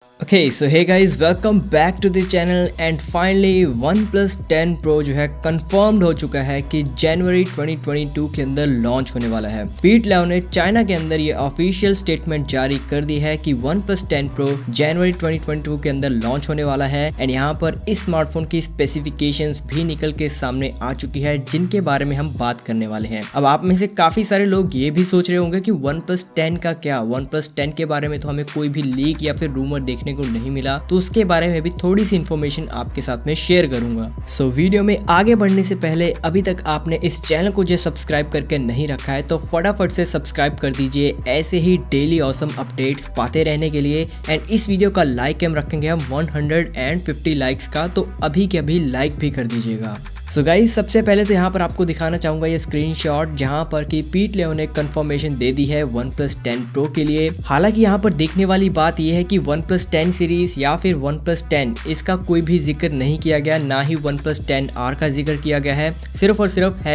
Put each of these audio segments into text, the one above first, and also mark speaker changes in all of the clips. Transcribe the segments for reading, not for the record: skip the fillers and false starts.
Speaker 1: Okay so hey guys welcome back to this channel and finally OnePlus 10 Pro जो है confirmed हो चुका है कि जनवरी 2022 के अंदर लॉन्च होने वाला है। पीट लेव ने चाइना के अंदर ये ऑफिशियल स्टेटमेंट जारी कर दी है कि OnePlus 10 Pro जनवरी 2022 के अंदर लॉन्च होने वाला है एंड यहाँ पर इस स्मार्टफोन की स्पेसिफिकेशंस भी निकल के सामने आ चुकी है जिनके बारे में हम बात करने वाले हैं। अब आप में से काफी सारे लोग ये भी सोच रहे होंगे कि OnePlus 10 का क्या, OnePlus 10 के बारे में तो हमें कोई भी लीक या फिर रूमर देखने को नहीं मिला, तो उसके बारे में भी थोड़ी सी इन्फॉर्मेशन आपके साथ में शेयर करूंगा। सो वीडियो में आगे बढ़ने से पहले अभी तक आपने इस चैनल को जो सब्सक्राइब करके नहीं रखा है तो फटाफट से सब्सक्राइब कर दीजिए ऐसे ही डेली ऑसम अपडेट्स पाते रहने के लिए। एंड इस वीडियो का लाइक हम रखेंगे हम 150 लाइक्स का, तो अभी के अभी लाइक भी कर दीजिएगा। सो गाइस सबसे पहले तो यहाँ पर आपको दिखाना चाहूंगा ये स्क्रीनशॉट जहाँ पर कि पीट लेव ने कंफर्मेशन दे दी है OnePlus 10 Pro के लिए। हालांकि यहाँ पर देखने वाली बात यह है कि OnePlus 10 सीरीज या फिर OnePlus 10 इसका कोई भी जिक्र नहीं किया गया, ना ही OnePlus 10R का जिक्र किया गया है। सिर्फ और सिर्फ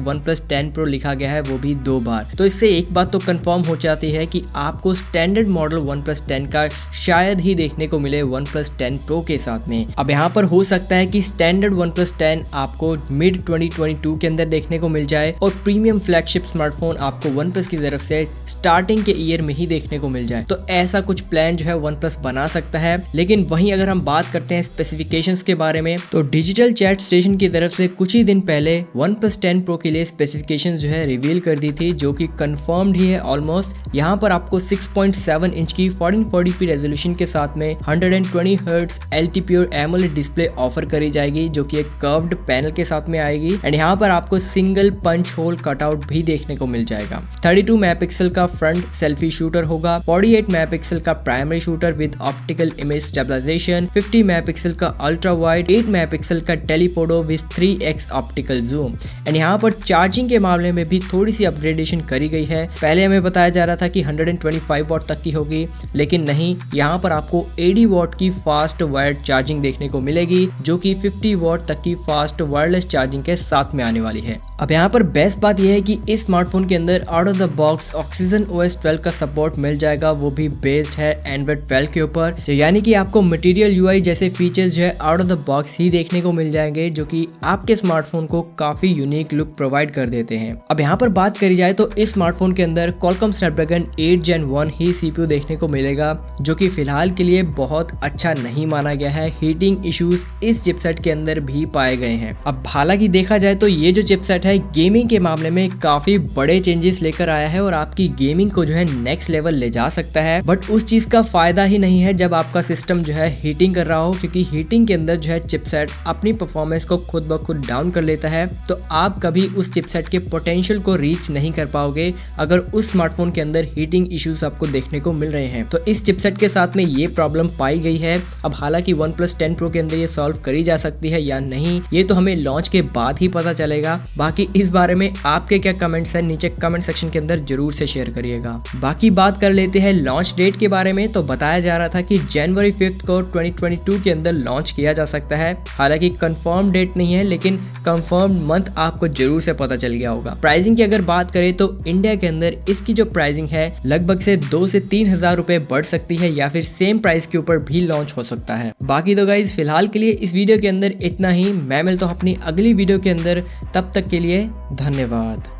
Speaker 1: #OnePlus 10 Pro लिखा गया है, वो भी 2 बार। तो इससे एक बात तो कंफर्म हो जाती है कि आपको स्टैंडर्ड मॉडल OnePlus 10 का शायद ही देखने को मिले OnePlus 10 Pro के साथ में। अब यहाँ पर हो सकता है कि स्टैंडर्ड OnePlus 10 आपको मिड 2022 के अंदर देखने को मिल जाए और प्रीमियम फ्लैगशिप स्मार्टफोन आपको OnePlus की तरफ से स्टार्टिंग के ईयर में ही देखने को मिल जाए। तो ऐसा कुछ प्लान जो है OnePlus बना सकता है। लेकिन वहीं अगर हम बात करते हैं स्पेसिफिकेशंस के बारे में, तो डिजिटल चैट स्टेशन की तरफ से कुछ ही दिन पहले OnePlus 10 Pro के लिए स्पेसिफिकेशंस जो है रिवील कर दी थी, जो कि कंफर्म्ड ही है ऑलमोस्ट। यहाँ पर आपको 6.7 इंच की 1440p रेजोल्यूशन के साथ में 120 हर्ट्ज LTP और AMOLED डिस्प्ले ऑफर करी जाएगी, जो कि एक कर्व्ड पैनल के साथ में आएगी। एंड यहाँ पर आपको सिंगल पंच होल कटआउट भी देखने को मिल जाएगा। 32 मेगापिक्सल का फ्रंट सेल्फी शूटर होगा, 48 मेगापिक्सल का primary shooter with optical image stabilisation, 50 megapixel का अल्ट्रा वाइड, 8 मेगापिक्सल का telephoto with 3x optical zoom. And यहाँ पर चार्जिंग के मामले में भी थोड़ी सी अपग्रेडेशन करी गई है। पहले हमें बताया जा रहा था कि 125 वॉट तक की होगी, लेकिन नहीं, यहाँ पर आपको 80 वॉट की फास्ट वायर्ड चार्जिंग देखने को मिलेगी, जो कि 50 वॉट तक की फास्ट वायरलेस चार्जिंग के साथ में आने वाली है। अब यहाँ पर बेस्ट बात यह है कि इस स्मार्टफोन के अंदर out of the box oxygen OS 12 का सपोर्ट मिल जाएगा, वो भी बेस्ड है Android 12 के ऊपर। तो यानी कि आपको मटेरियल UI जैसे फीचर्स जो है आउट ऑफ द बॉक्स ही देखने को मिल जाएंगे, जो कि आपके स्मार्टफोन को काफी यूनिक लुक प्रोवाइड कर देते हैं। अब यहाँ पर बात करी जाए तो इस स्मार्टफोन के अंदर Qualcomm Snapdragon 8 Gen 1 ही CPU देखने को मिलेगा, जो कि फिलहाल के लिए बहुत अच्छा नहीं माना गया है। हीटिंग इश्यूज इस चिपसेट के अंदर भी पाए गए हैं। अब हालांकि देखा जाए तो ये जो चिपसेट है गेमिंग के मामले में काफी बड़े चेंजेस लेकर आया है और आपकी गेमिंग को जो है नेक्स्ट लेवल ले जा सकता है। बट उस चीज का फायदा ही नहीं है जब आपका सिस्टम जो है हीटिंग कर रहा हो, क्योंकि हीटिंग के अंदर जो है चिपसेट अपनी परफॉर्मेंस को खुद ब खुद डाउन कर लेता है। तो आप कभी उस चिपसेट के पोटेंशियल को रीच नहीं कर पाओगे अगर उस स्मार्टफोन के अंदर हीटिंग इश्यूज आपको देखने को मिल रहे हैं। तो इस चिपसेट के साथ में ये प्रॉब्लम पाई गई है। अब हालांकि OnePlus 10 Pro के अंदर ये सॉल्व करी जा सकती है या नहीं, ये तो हमें लॉन्च के बाद ही पता चलेगा। बाकी इस बारे में आपके क्या कमेंट्स हैं नीचे कमेंट सेक्शन के अंदर जरूर से शेयर करिएगा। बाकी बात कर लेते हैं लॉन्च डेट के बारे में। तो बताया जा रहा था कि जनवरी 5 को 2022 के अंदर लॉन्च किया जा सकता है। हालांकि कंफर्म डेट नहीं है, लेकिन कंफर्म मंथ आपको जरूर से पता चल गया होगा। प्राइसिंग की अगर बात करें तो इंडिया के अंदर इसकी जो प्राइसिंग है लगभग से 2 से 3 हजार रुपए बढ़ सकती है, या फिर सेम प्राइस के ऊपर भी लॉन्च हो सकता है। बाकी तो गाइज फिलहाल के लिए इस वीडियो के अंदर इतना ही। मैं मिलता हूँ अपनी अगली वीडियो के अंदर, तब तक के लिए धन्यवाद।